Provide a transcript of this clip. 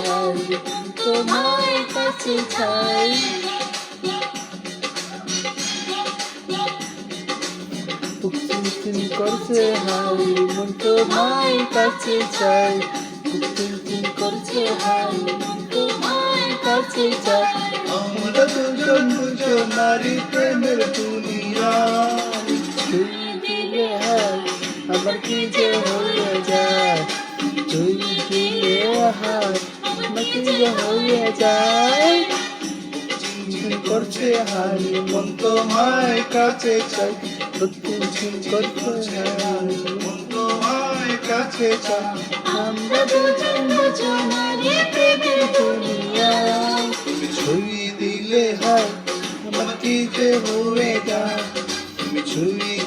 High তোমার কাছে চাই। বুক টিন করছে হাই মন তোমার কাছে চাই। বুক টিন করছে হাই মন তোমার কাছে চাই। আমরা দুজন দুজন নারী প্রেমের দুনিয়া, ছুঁয়ে দিলে হাই আমার কি যে হয়ে যায়। তুই দিলে হাই আমার কি যে হয়ে যায়। করছে হাই মন তোমার কাছে চাই। বুক করছে হাই মন তোমার কাছে চাই। আমরা দুজন দুজন নারী প্রেমের দুনিয়া, ছুঁয়ে দিলে হাই আমার কি যে হয়ে যায়। ছুঁয়ে